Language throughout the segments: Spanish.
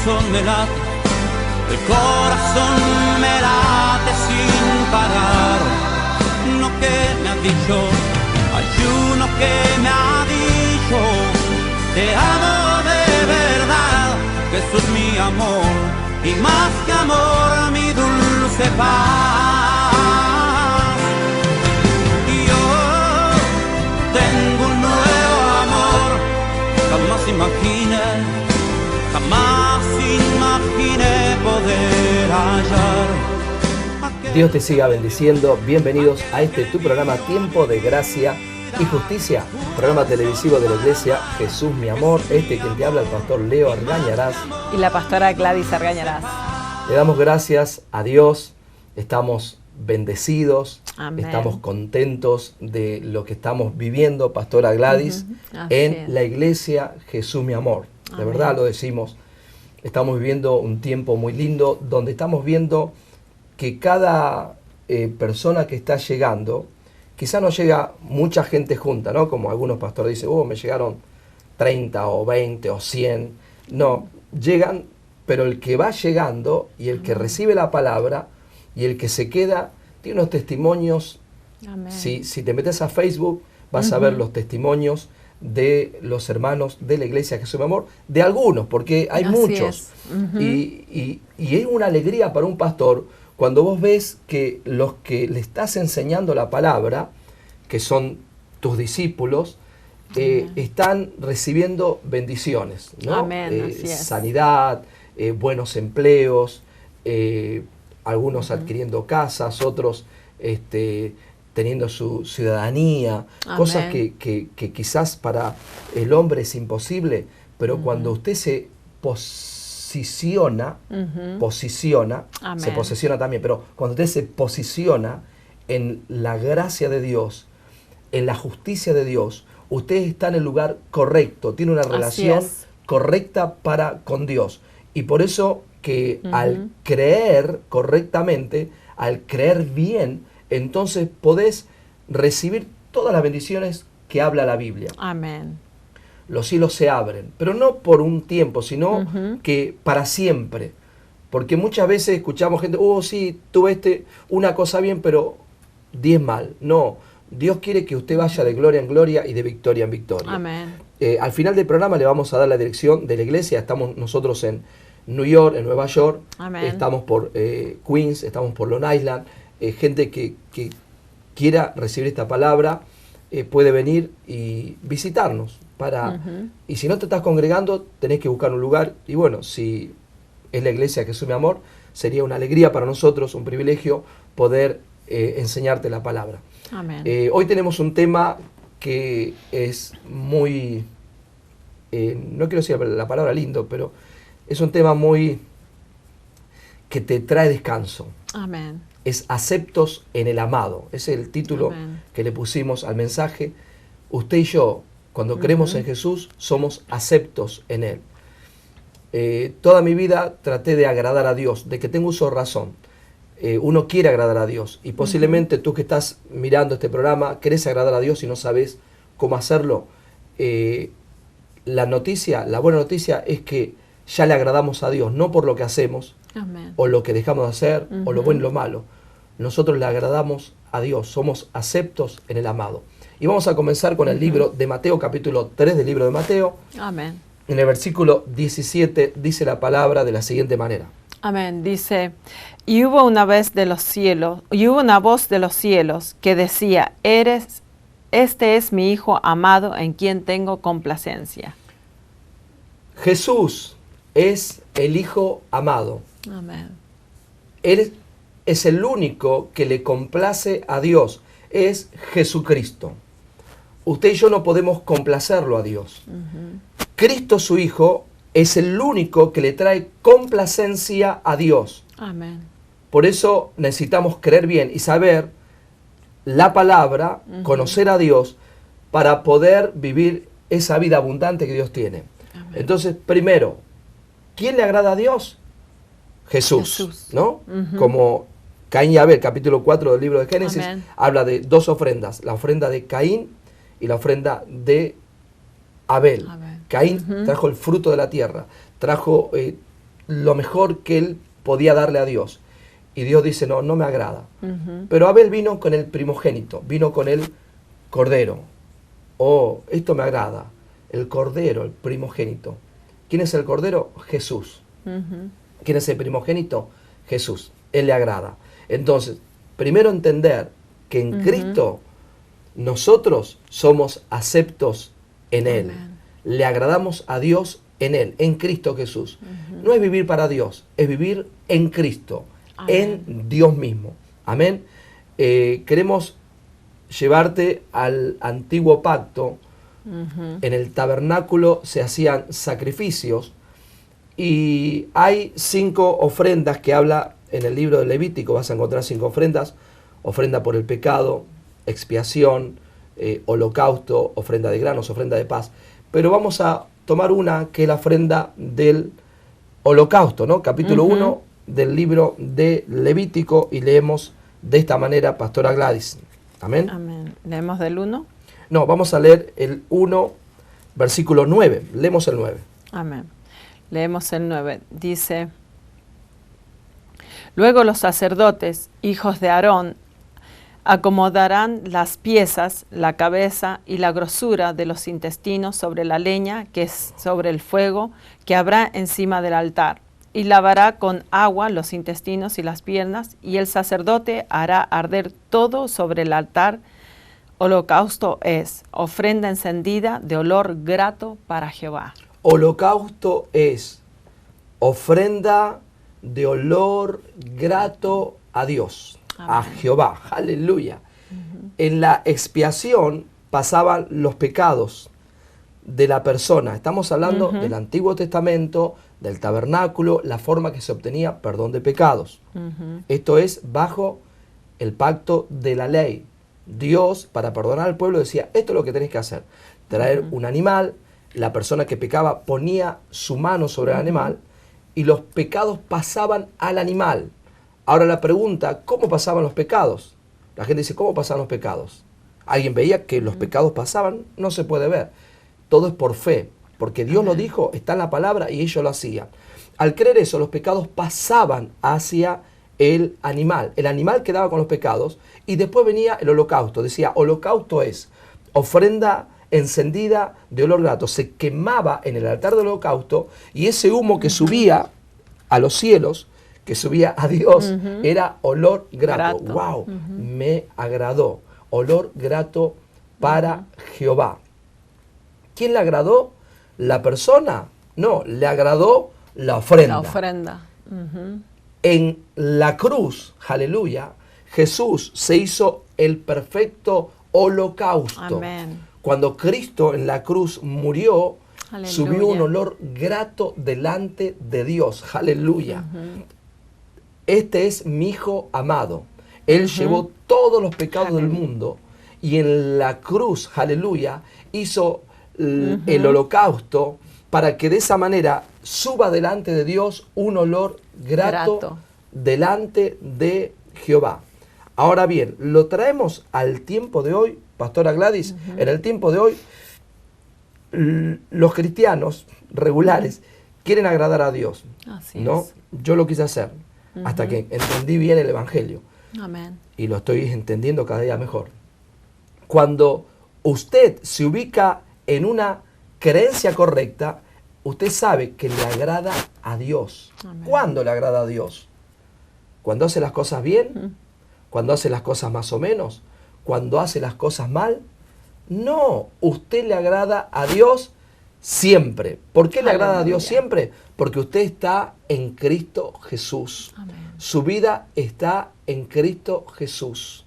corazón me late, el corazón me late sin parar. Uno que me ha dicho, hay uno que me ha dicho, te amo de verdad, Jesús mi amor, y más que amor mi dulce paz. Y yo tengo un nuevo amor, jamás imaginé poder hallar. Dios te siga bendiciendo. Bienvenidos a este tu programa Tiempo de Gracia y Justicia, programa televisivo de la Iglesia Jesús mi amor. Quien te habla, el pastor Leo Argañarás y la pastora Gladys Argañarás. Le damos gracias a Dios, estamos bendecidos, Amén. Estamos contentos de lo que estamos viviendo, pastora Gladys, en la Iglesia Jesús mi amor. De Amén. verdad lo decimos, estamos viviendo un tiempo muy lindo donde estamos viendo que cada persona que está llegando, quizá no llega mucha gente junta, ¿no? Como algunos pastores dicen, me llegaron 30 o 20 o 100. No, llegan, pero el que va llegando y el que recibe la palabra y el que se queda, tiene unos testimonios. Amén. Si te metes a Facebook, vas a ver los testimonios de los hermanos de la Iglesia Jesús mi amor, de algunos, porque hay Así muchos. Y es una alegría para un pastor cuando vos ves que los que le estás enseñando la palabra, que son tus discípulos, están recibiendo bendiciones, ¿no? Amén, así es. Sanidad, buenos empleos, algunos adquiriendo casas, otros teniendo su ciudadanía. Amén. Cosas que quizás para el hombre es imposible, pero cuando usted se posiciona, Amén. se posesiona también, pero cuando usted se posiciona en la gracia de Dios, en la justicia de Dios, usted está en el lugar correcto, tiene una relación correcta con Dios. Y por eso que al creer correctamente, al creer bien, entonces podés recibir todas las bendiciones que habla la Biblia. Amén. Los cielos se abren, pero no por un tiempo, sino que para siempre. Porque muchas veces escuchamos gente, sí, tuve una cosa bien, pero 10 mal. No, Dios quiere que usted vaya de gloria en gloria y de victoria en victoria. Amén. Al final del programa le vamos a dar la dirección de la iglesia. Estamos nosotros en New York, en Nueva York. Amén. Estamos por Queens, estamos por Long Island. Gente que quiera recibir esta palabra puede venir y visitarnos. Y si no te estás congregando, tenés que buscar un lugar. Y bueno, si es la Iglesia Jesús mi amor, sería una alegría para nosotros, un privilegio poder enseñarte la palabra. Amén. Hoy tenemos un tema que es muy, no quiero decir la palabra lindo, pero es un tema muy que te trae descanso. Amén. Es aceptos en el amado. Ese es el título Amén. que le pusimos al mensaje. Usted y yo, cuando creemos en Jesús, somos aceptos en Él. Toda mi vida traté de agradar a Dios, de que tengo uso de razón. Uno quiere agradar a Dios y posiblemente tú que estás mirando este programa querés agradar a Dios y no sabes cómo hacerlo. La buena noticia es que ya le agradamos a Dios, no por lo que hacemos, Amén. o lo que dejamos de hacer, o lo bueno y lo malo. Nosotros le agradamos a Dios, somos aceptos en el amado. Y vamos a comenzar con el libro de Mateo, capítulo 3 del libro de Mateo. Amén. En el versículo 17 dice la palabra de la siguiente manera. Amén. Dice, y hubo una voz de los cielos que decía, este es mi Hijo amado en quien tengo complacencia. Jesús es el Hijo amado. Amén. Él es el único que le complace a Dios. Es Jesucristo. Usted y yo no podemos complacerlo a Dios. Cristo, su Hijo, es el único que le trae complacencia a Dios. Amén. Por eso necesitamos creer bien y saber la palabra, conocer a Dios, para poder vivir esa vida abundante que Dios tiene. Amén. Entonces, primero, ¿quién le agrada a Dios? Jesús. ¿No? Como Caín y Abel, capítulo 4 del libro de Génesis, Amén. habla de dos ofrendas, la ofrenda de Caín y la ofrenda de Abel. Abel. Caín trajo el fruto de la tierra, trajo lo mejor que él podía darle a Dios. Y Dios dice, no, no me agrada. Ujú. Pero Abel vino con el primogénito, vino con el cordero. Oh, esto me agrada. El cordero, el primogénito. ¿Quién es el cordero? Jesús. Ujú. ¿Quién es el primogénito? Jesús. Él le agrada. Entonces, primero entender que en Cristo nosotros somos aceptos en Él. Amén. Le agradamos a Dios en Él, en Cristo Jesús. No es vivir para Dios, es vivir en Cristo, en Dios mismo. Amén. Queremos llevarte al antiguo pacto. Ujú. En el tabernáculo se hacían sacrificios y hay 5 ofrendas que habla en el libro de Levítico. Vas a encontrar 5 ofrendas: ofrenda por el pecado, expiación, holocausto, ofrenda de granos, ofrenda de paz. Pero vamos a tomar una que es la ofrenda del holocausto, ¿no? Capítulo 1 del libro de Levítico, y leemos de esta manera, Pastora Gladys. Amén. Amén. Leemos del 1. No, vamos a leer el 1, versículo 9. Leemos el 9. Amén. Leemos el 9. Dice: Luego los sacerdotes, hijos de Aarón, acomodarán las piezas, la cabeza y la grosura de los intestinos sobre la leña que es sobre el fuego que habrá encima del altar, y lavará con agua los intestinos y las piernas, y el sacerdote hará arder todo sobre el altar. Holocausto es ofrenda encendida de olor grato para Jehová. Holocausto es ofrenda de olor grato a Dios, a Jehová. Aleluya. En la expiación pasaban los pecados de la persona. Estamos hablando del Antiguo Testamento, del tabernáculo, la forma que se obtenía perdón de pecados. Esto es bajo el pacto de la ley. Dios, para perdonar al pueblo, decía, esto es lo que tenéis que hacer. Traer un animal, la persona que pecaba ponía su mano sobre el animal y los pecados pasaban al animal. Ahora la pregunta, ¿cómo pasaban los pecados? La gente dice, ¿cómo pasaban los pecados? ¿Alguien veía que los pecados pasaban? No se puede ver. Todo es por fe, porque Dios lo dijo, está en la palabra y ellos lo hacían. Al creer eso, los pecados pasaban hacia el animal quedaba con los pecados, y después venía el holocausto. Decía, holocausto es ofrenda encendida de olor grato. Se quemaba en el altar del holocausto, y ese humo que subía a los cielos, que subía a Dios, era olor grato. ¡Wow! Me agradó. Olor grato para Jehová. ¿Quién le agradó? ¿La persona? No, le agradó la ofrenda. La ofrenda. En la cruz, aleluya, Jesús se hizo el perfecto holocausto. Amén. Cuando Cristo en la cruz murió, Aleluya. subió un olor grato delante de Dios. Aleluya. Este es mi Hijo amado. Él llevó todos los pecados del mundo, y en la cruz, aleluya, hizo el holocausto para que de esa manera suba delante de Dios un olor grato delante de Jehová. Ahora bien, lo traemos al tiempo de hoy, Pastora Gladys. En el tiempo de hoy, los cristianos regulares quieren agradar a Dios. Así ¿no? es. Yo lo quise hacer hasta que entendí bien el Evangelio. Amén. Y lo estoy entendiendo cada día mejor. Cuando usted se ubica en una creencia correcta, usted sabe que le agrada a Dios. Amén. ¿Cuándo le agrada a Dios? ¿Cuando hace las cosas bien? ¿Cuando hace las cosas más o menos? ¿Cuando hace las cosas mal? No, usted le agrada a Dios siempre. ¿Por qué le agrada a Dios siempre? Porque usted está en Cristo Jesús. Amén. Su vida está en Cristo Jesús.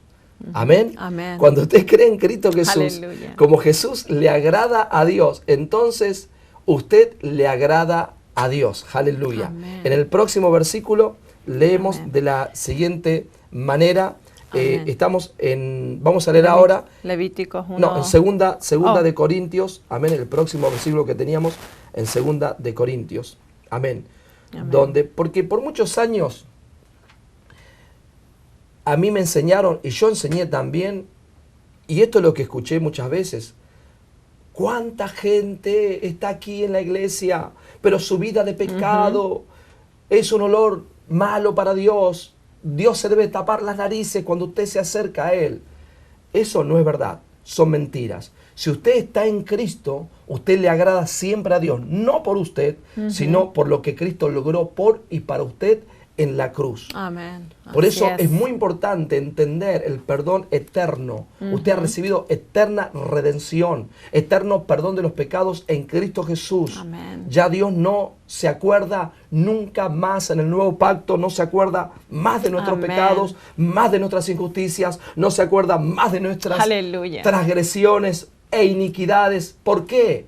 Amén. Amén. Cuando usted cree en Cristo Jesús, Aleluya. como Jesús le agrada a Dios, entonces usted le agrada a Dios. Aleluya. Amén. En el próximo versículo leemos Amén. de la siguiente manera. Amén. Vamos a leer ahora. Levíticos 1. No, en segunda Oh. de Corintios. Amén. El próximo versículo que teníamos en segunda de Corintios. Amén. Amén. Porque por muchos años a mí me enseñaron, y yo enseñé también, y esto es lo que escuché muchas veces: ¿cuánta gente está aquí en la iglesia, pero su vida de pecado es un olor malo para Dios. Dios se debe tapar las narices cuando usted se acerca a Él. Eso no es verdad, son mentiras. Si usted está en Cristo, usted le agrada siempre a Dios, no por usted, sino por lo que Cristo logró por y para usted en la cruz. Amén. Por Así eso es muy importante entender el perdón eterno. Usted ha recibido eterna redención, eterno perdón de los pecados en Cristo Jesús. Amén. Ya Dios no se acuerda nunca más en el nuevo pacto, no se acuerda más de nuestros Amén. pecados, más de nuestras injusticias, no se acuerda más de nuestras Aleluya. transgresiones e iniquidades. ¿Por qué?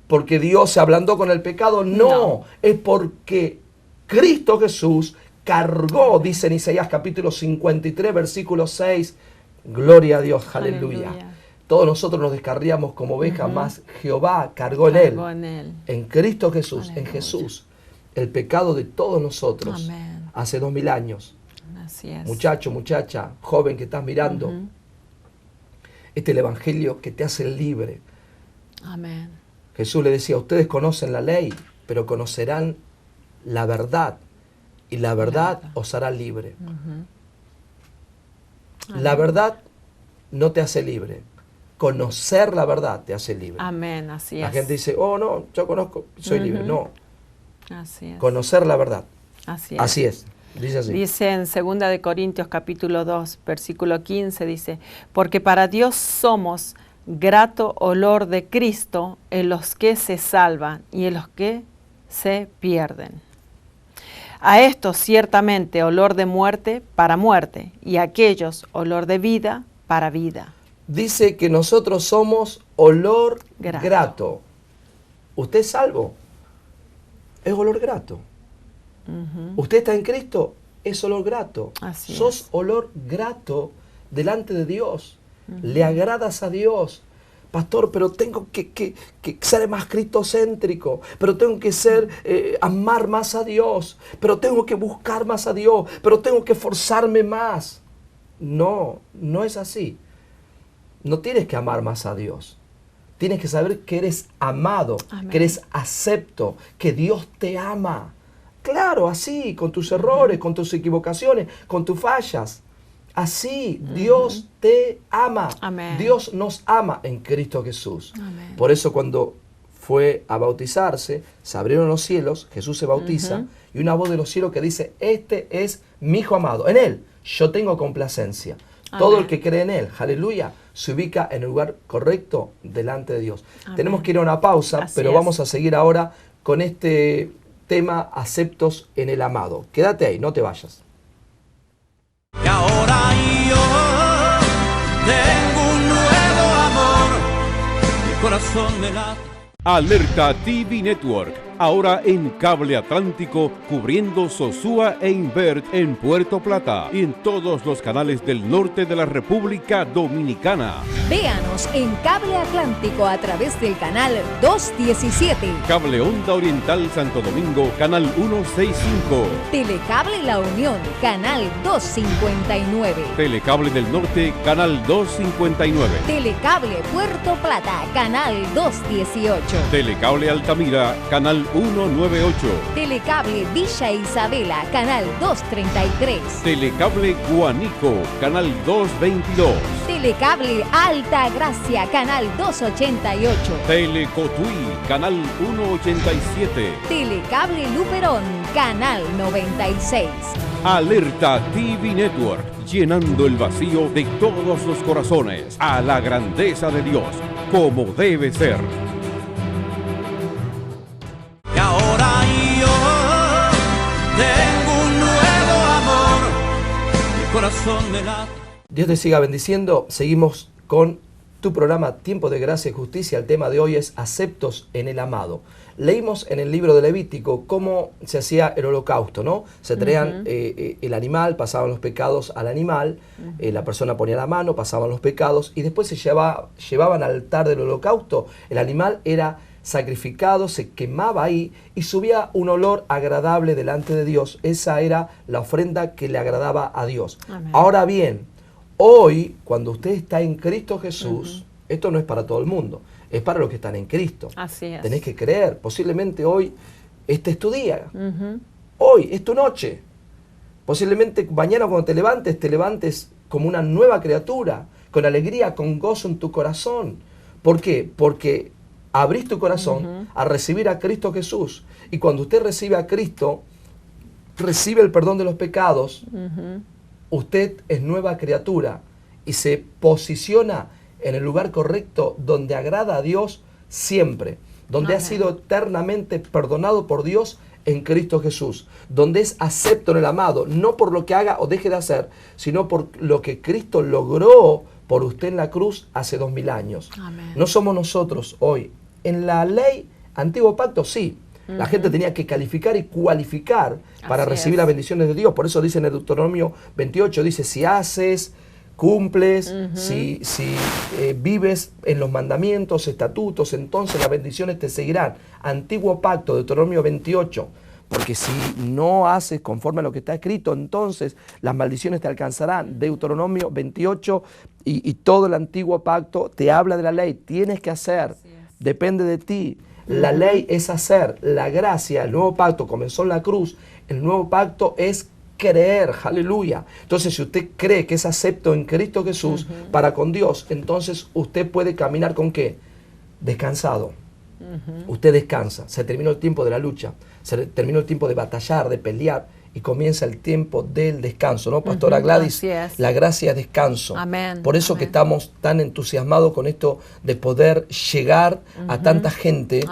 ¿Porque Dios se ablandó con el pecado? No. Es porque Cristo Jesús cargó, dice en Isaías capítulo 53, versículo 6, gloria a Dios, aleluya. Todos nosotros nos descarriamos como ovejas, más Jehová cargó en él. En Cristo Jesús, Aleluya. en Jesús, el pecado de todos nosotros. Amén. Hace 2000 años. Así es. Muchacho, muchacha, joven que estás mirando, este es el evangelio que te hace libre. Amén. Jesús le decía, ustedes conocen la ley, pero conocerán la verdad, y la verdad os hará libre. La verdad no te hace libre. Conocer la verdad te hace libre. Amén, así La es. gente dice, oh no, yo conozco, soy libre. No, Así es. conocer la verdad. Así es. Así es. Dice así. Dice en 2 de Corintios capítulo 2, versículo 15, dice, porque para Dios somos grato olor de Cristo en los que se salvan y en los que se pierden. A estos ciertamente olor de muerte para muerte, y a aquellos olor de vida para vida. Dice que nosotros somos olor Grato. grato. ¿Usted es salvo? Es olor grato. ¿Usted está en Cristo? Es olor grato. Así Sos es. olor grato delante de Dios. Le agradas a Dios. Pastor, pero tengo que ser más cristocéntrico, pero tengo que ser, amar más a Dios, pero tengo que buscar más a Dios, pero tengo que esforzarme más. No, no es así. No tienes que amar más a Dios. Tienes que saber que eres amado, Amén. que eres acepto, que Dios te ama. Claro, así, con tus errores, con tus equivocaciones, con tus fallas. Así, Dios te ama. Amén. Dios nos ama en Cristo Jesús. Amén. Por eso cuando fue a bautizarse, se abrieron los cielos, Jesús se bautiza, y una voz de los cielos que dice, este es mi Hijo amado. En Él yo tengo complacencia. Todo Amén. el que cree en Él, aleluya, se ubica en el lugar correcto delante de Dios. Amén. Tenemos que ir a una pausa, Así pero es. vamos a seguir ahora con este tema, aceptos en el amado. Quédate ahí, no te vayas. Y ahora yo tengo un nuevo amor, mi corazón me late. Alerta TV Network, ahora en cable atlántico, cubriendo Sosúa e Invert en Puerto Plata y en todos los canales del norte de la República Dominicana. Véanos en Cable Atlántico a través del canal 217. Cable Onda Oriental Santo Domingo, canal 165. Telecable La Unión, canal 259. Telecable del Norte, canal 259. Telecable Puerto Plata, canal 218. Telecable Altamira, canal 198. Telecable Villa Isabela, canal 233. Telecable Guanico, canal 222. Telecable Alta Gracia, canal 288. Telecotuí, canal 187. Telecable Luperón, canal 96. Alerta TV Network, llenando el vacío de todos los corazones a la grandeza de Dios, como debe ser. Y ahora yo tengo un nuevo amor, mi corazón me late. Dios te siga bendiciendo. Seguimos con tu programa Tiempo de Gracia y Justicia. El tema de hoy es aceptos en el amado. Leímos en el libro de Levítico cómo se hacía el holocausto, ¿no? Se traían el animal, pasaban los pecados al animal, la persona ponía la mano, pasaban los pecados y después se llevaban al altar del holocausto. El animal era sacrificado, se quemaba ahí y subía un olor agradable delante de Dios. Esa era la ofrenda que le agradaba a Dios. Amén. Ahora bien, hoy, cuando usted está en Cristo Jesús, esto no es para todo el mundo, es para los que están en Cristo. Así es. Tenés que creer. Posiblemente hoy este es tu día. hoy, es tu noche. Posiblemente mañana cuando te levantes como una nueva criatura, con alegría, con gozo en tu corazón. ¿Por qué? Porque abrís tu corazón a recibir a Cristo Jesús. Y cuando usted recibe a Cristo, recibe el perdón de los pecados, usted es nueva criatura y se posiciona en el lugar correcto donde agrada a Dios siempre, donde ha sido eternamente perdonado por Dios en Cristo Jesús, donde es acepto en el amado, no por lo que haga o deje de hacer, sino por lo que Cristo logró por usted en la cruz hace 2000 años. Amén. No somos nosotros hoy. En la ley, antiguo pacto, sí. La gente tenía que calificar y cualificar para recibir las bendiciones de Dios. Por eso dice en el Deuteronomio 28, dice, si haces, cumples, si vives en los mandamientos, estatutos, entonces las bendiciones te seguirán. Antiguo pacto, Deuteronomio 28. Porque si no haces conforme a lo que está escrito, entonces las maldiciones te alcanzarán. Deuteronomio 28 y todo el antiguo pacto te habla de la ley. Tienes que hacer, depende de ti. La ley es hacer, la gracia, el nuevo pacto comenzó en la cruz, el nuevo pacto es creer, aleluya. Entonces si usted cree que es acepto en Cristo Jesús para con Dios, entonces usted puede caminar ¿con qué? Descansado. Usted descansa, se terminó el tiempo de la lucha, se terminó el tiempo de batallar, de pelear y comienza el tiempo del descanso, ¿no, Pastora Gladys? Así es. La gracia es descanso. Amén. Por eso que estamos tan entusiasmados con esto de poder llegar a tanta gente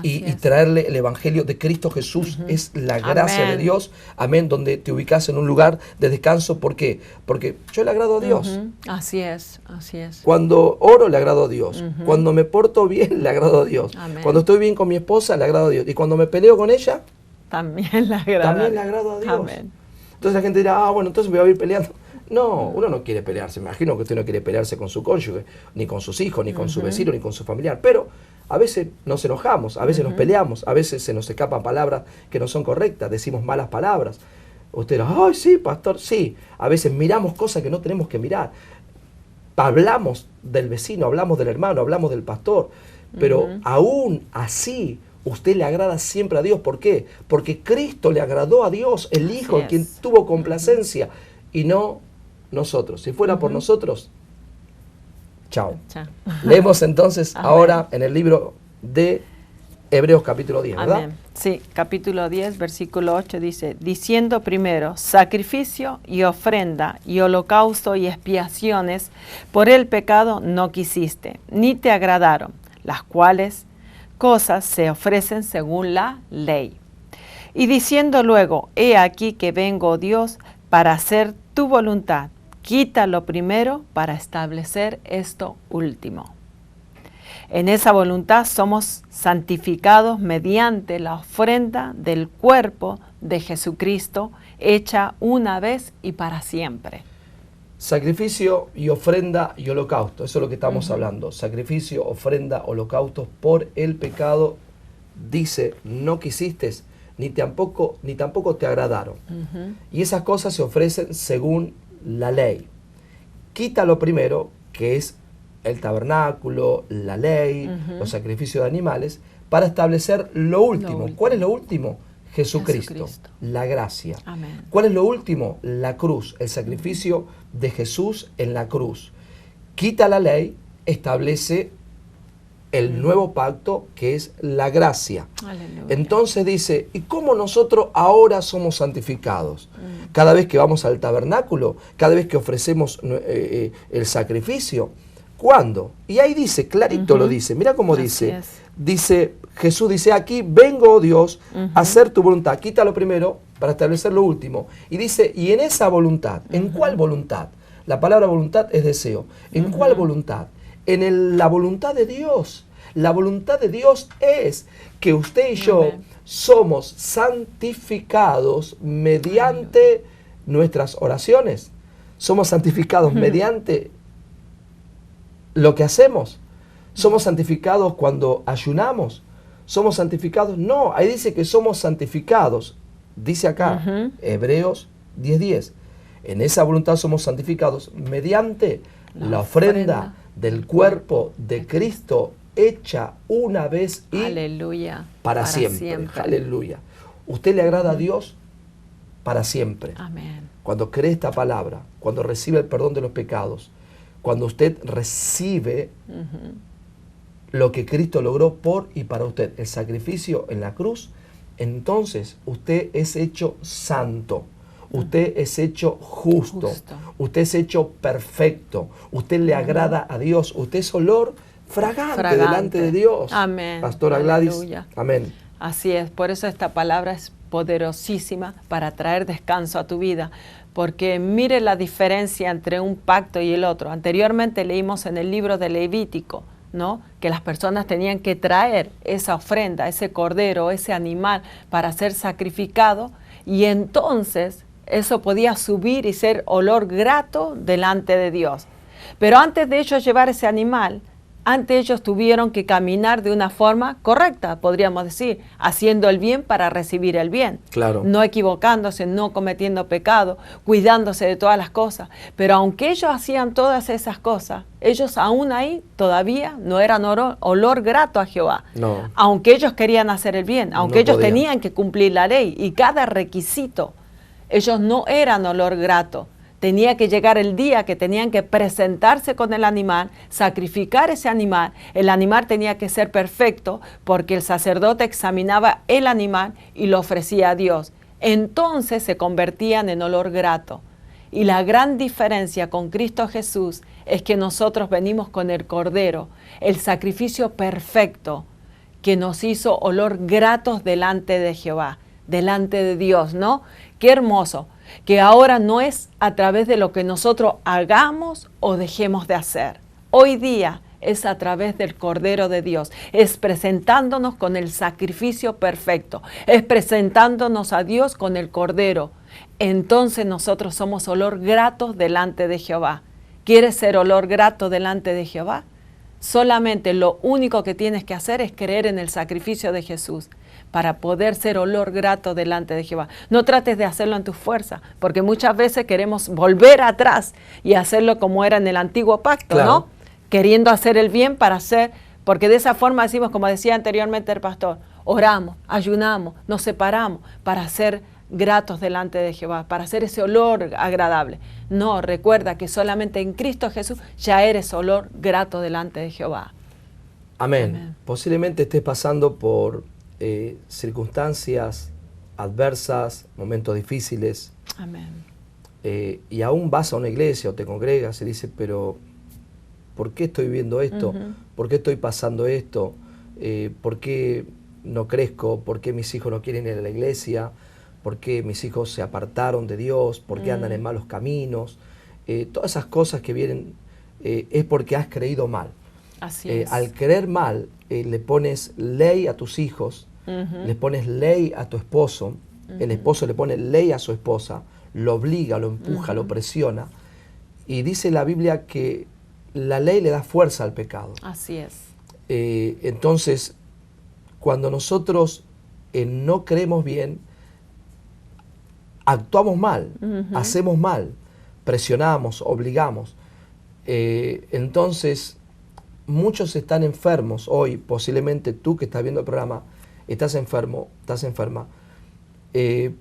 y traerle el Evangelio de Cristo Jesús. Es la gracia de Dios, amén, donde te ubicas en un lugar de descanso. ¿Por qué? Porque yo le agrado a Dios. Así es, así es. Cuando oro le agrado a Dios. Cuando me porto bien le agrado a Dios. Amén. Cuando estoy bien con mi esposa le agrado a Dios. Y cuando me peleo con ella, también le agrada a Dios. Amén. Entonces la gente dirá, bueno, entonces me voy a ir peleando. No, uno no quiere pelearse. Me imagino que usted no quiere pelearse con su cónyuge, ni con sus hijos, ni con su vecino, ni con su familiar. Pero a veces nos enojamos, a veces nos peleamos, a veces se nos escapan palabras que no son correctas, decimos malas palabras. Usted dirá, ay, sí, pastor, sí. A veces miramos cosas que no tenemos que mirar. Hablamos del vecino, hablamos del hermano, hablamos del pastor. Pero aún así, usted le agrada siempre a Dios. ¿Por qué? Porque Cristo le agradó a Dios, el Hijo, quien tuvo complacencia, y no nosotros. Si fuera por nosotros, chao. Leemos entonces ahora en el libro de Hebreos capítulo 10, ¿verdad? Amén. Sí, capítulo 10, versículo 8 dice, diciendo primero, sacrificio y ofrenda y holocausto y expiaciones por el pecado no quisiste, ni te agradaron, las cuales cosas se ofrecen según la ley. Y diciendo luego, he aquí que vengo, Dios, para hacer tu voluntad. Quita lo primero para establecer esto último. En esa voluntad somos santificados mediante la ofrenda del cuerpo de Jesucristo, hecha una vez y para siempre. Sacrificio y ofrenda y holocausto, eso es lo que estamos hablando. Sacrificio, ofrenda, holocausto por el pecado, dice, no quisiste, ni tampoco te agradaron. Y esas cosas se ofrecen según la ley. Quita lo primero, que es el tabernáculo, la ley, los sacrificios de animales, para establecer lo último. ¿Cuál es lo último? Jesucristo, la gracia. Amén. ¿Cuál es lo último? La cruz, el sacrificio de Jesús en la cruz. Quita la ley, establece el nuevo pacto, que es la gracia. Aleluya. Entonces dice, ¿y cómo nosotros ahora somos santificados? Cada vez que vamos al tabernáculo, cada vez que ofrecemos el sacrificio. ¿Cuándo? Y ahí dice, clarito lo dice, mira cómo dice. Dice, Jesús dice, aquí vengo, oh Dios, a hacer tu voluntad. Quita lo primero para establecer lo último. Y dice, y en esa voluntad, ¿en cuál voluntad? La palabra voluntad es deseo. ¿En cuál voluntad? En la voluntad de Dios. La voluntad de Dios es que usted y yo somos santificados mediante nuestras oraciones. Somos santificados mediante lo que hacemos. Somos santificados cuando ayunamos. ¿Somos santificados? No, ahí dice que somos santificados. Dice acá, Hebreos 10:10. En esa voluntad somos santificados mediante la ofrenda del cuerpo de Cristo hecha una vez y Aleluya. para siempre. Aleluya. ¿Usted le agrada a Dios? para siempre. Amén. Cuando cree esta palabra, cuando recibe el perdón de los pecados, cuando usted recibe lo que Cristo logró por y para usted, el sacrificio en la cruz, entonces usted es hecho santo, usted es hecho justo, usted es hecho perfecto, usted le agrada a Dios, usted es olor fragante delante de Dios. Amén. Pastora Aleluya. Gladys, amén. Así es, por eso esta palabra es poderosísima para traer descanso a tu vida, porque mire la diferencia entre un pacto y el otro. Anteriormente leímos en el libro de Levítico, ¿no?, que las personas tenían que traer esa ofrenda, ese cordero, ese animal para ser sacrificado, y entonces eso podía subir y ser olor grato delante de Dios. Pero antes de ellos llevar ese animal, antes ellos tuvieron que caminar de una forma correcta, podríamos decir, haciendo el bien para recibir el bien. Claro. No equivocándose, no cometiendo pecado, cuidándose de todas las cosas. Pero aunque ellos hacían todas esas cosas, ellos aún ahí todavía no eran olor grato a Jehová. No. Aunque ellos querían hacer el bien, aunque No ellos podían. tenían que cumplir la ley y cada requisito, ellos no eran olor grato. Tenía que llegar el día que tenían que presentarse con el animal, sacrificar ese animal. El animal tenía que ser perfecto porque el sacerdote examinaba el animal y lo ofrecía a Dios. Entonces se convertían en olor grato. Y la gran diferencia con Cristo Jesús es que nosotros venimos con el Cordero, el sacrificio perfecto que nos hizo olor gratos delante de Jehová, delante de Dios, ¿no? Qué hermoso. Que ahora no es a través de lo que nosotros hagamos o dejemos de hacer. Hoy día es a través del Cordero de Dios, es presentándonos con el sacrificio perfecto, es presentándonos a Dios con el Cordero. Entonces nosotros somos olor gratos delante de Jehová. ¿Quieres ser olor grato delante de Jehová? Solamente lo único que tienes que hacer es creer en el sacrificio de Jesús para poder ser olor grato delante de Jehová. No trates de hacerlo en tu fuerza, porque muchas veces queremos volver atrás y hacerlo como era en el antiguo pacto, Claro. ¿no? Queriendo hacer el bien para hacer, porque de esa forma decimos, como decía anteriormente el pastor, oramos, ayunamos, nos separamos para ser gratos delante de Jehová, para hacer ese olor agradable. No, recuerda que solamente en Cristo Jesús ya eres olor grato delante de Jehová. Amén. Amén. Posiblemente estés pasando por circunstancias adversas, momentos difíciles, Amén. y aún vas a una iglesia o te congregas y dices, pero ¿por qué estoy viviendo esto? ¿Por qué estoy pasando esto? ¿Por qué no crezco? ¿Por qué mis hijos no quieren ir a la iglesia? ¿Por qué mis hijos se apartaron de Dios? ¿Por qué andan en malos caminos? Todas esas cosas que vienen es porque has creído mal. Así es. Al creer mal, le pones ley a tus hijos, le pones ley a tu esposo, el esposo le pone ley a su esposa, lo obliga, lo empuja, lo presiona. Y dice la Biblia que la ley le da fuerza al pecado. Así es. Entonces, cuando nosotros no creemos bien, actuamos mal, hacemos mal, presionamos, obligamos. Entonces, muchos están enfermos hoy, posiblemente tú que estás viendo el programa, estás enfermo, estás enferma.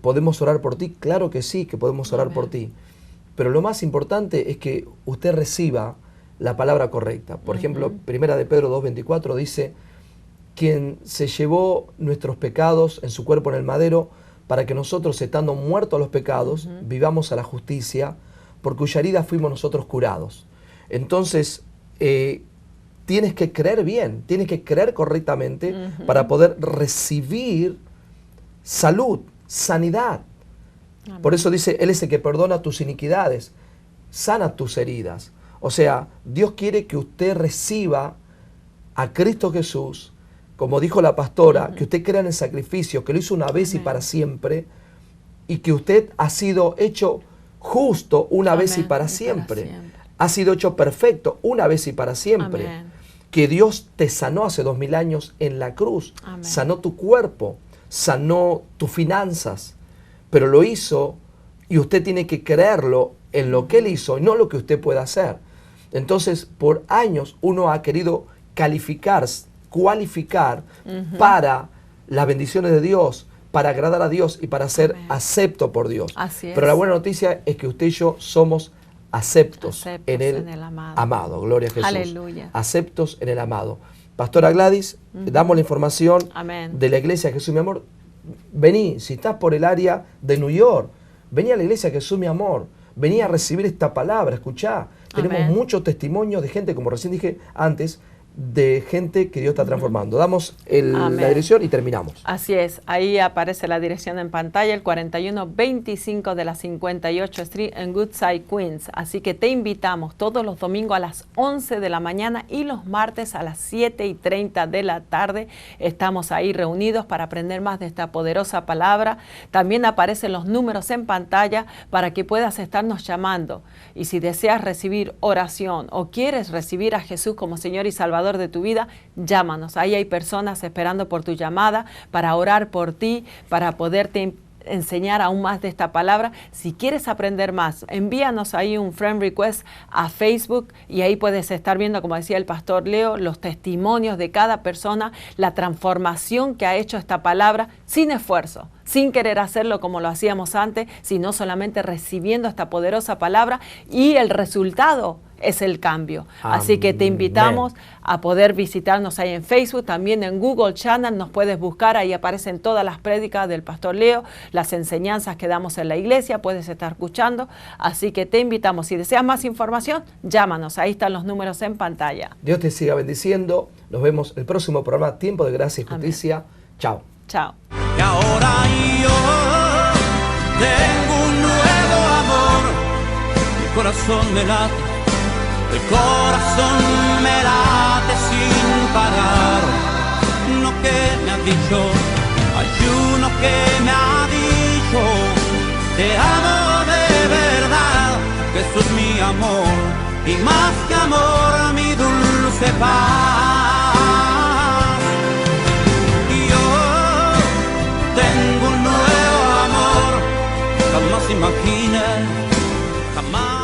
¿Podemos orar por ti? Claro que sí, que podemos orar por ti. Pero lo más importante es que usted reciba la palabra correcta. Por ejemplo, Primera de Pedro 2:24 dice, quien se llevó nuestros pecados en su cuerpo en el madero, para que nosotros, estando muertos a los pecados, vivamos a la justicia, por cuya herida fuimos nosotros curados. Entonces, tienes que creer bien, tienes que creer correctamente para poder recibir salud, sanidad. Amén. Por eso dice, Él es el que perdona tus iniquidades, sana tus heridas. O sea, Dios quiere que usted reciba a Cristo Jesús, como dijo la pastora, que usted crea en el sacrificio, que lo hizo una vez y para siempre, y que usted ha sido hecho justo una vez y para siempre. Ha sido hecho perfecto una vez y para siempre. Amén. Que Dios te sanó hace 2000 años en la cruz. Amén. Sanó tu cuerpo, sanó tus finanzas, pero lo hizo y usted tiene que creerlo en lo que Él hizo y no lo que usted pueda hacer. Entonces, por años uno ha querido cualificar para las bendiciones de Dios, para agradar a Dios y para ser Amén. acepto por Dios. Así es. Pero la buena noticia es que usted y yo somos aceptos en el amado. amado. Gloria a Jesús. Aleluya. Aceptos en el amado. Pastora Gladys, damos la información Amén. de la iglesia Jesús mi amor. Vení, si estás por el área de New York, vení a la iglesia Jesús mi amor. Vení a recibir esta palabra, escuchá. Tenemos Amén. muchos testimonios de gente, como recién dije antes, de gente que Dios está transformando. Damos la dirección y terminamos. Así es, ahí aparece la dirección en pantalla, el 4125 de la 58 Street en Woodside, Queens. Así que te invitamos todos los domingos a las 11 de la mañana y los martes a las 7:30 de la tarde. Estamos ahí reunidos para aprender más de esta poderosa palabra. También aparecen los números en pantalla para que puedas estarnos llamando. Y si deseas recibir oración o quieres recibir a Jesús como Señor y Salvador de tu vida, llámanos. Ahí hay personas esperando por tu llamada para orar por ti, para poderte enseñar aún más de esta palabra. Si quieres aprender más, envíanos ahí un friend request a Facebook y ahí puedes estar viendo, como decía el pastor Leo, los testimonios de cada persona, la transformación que ha hecho esta palabra sin esfuerzo, sin querer hacerlo como lo hacíamos antes, sino solamente recibiendo esta poderosa palabra, y el resultado es el cambio. Así que te invitamos a poder visitarnos ahí en Facebook, también en Google Channel nos puedes buscar, ahí aparecen todas las prédicas del pastor Leo, las enseñanzas que damos en la iglesia, puedes estar escuchando. Así que te invitamos, si deseas más información, llámanos, ahí están los números en pantalla. Dios te siga bendiciendo. Nos vemos el próximo programa, Tiempo de Gracia y Justicia. Amén. Chao. Chao. Y ahora yo tengo un nuevo amor, mi corazón me late, el corazón me late sin parar. Uno que me ha dicho, hay uno que me ha dicho, te amo de verdad, Jesús mi amor, y más que amor mi dulce paz. Y yo tengo un nuevo amor, jamás imaginé, jamás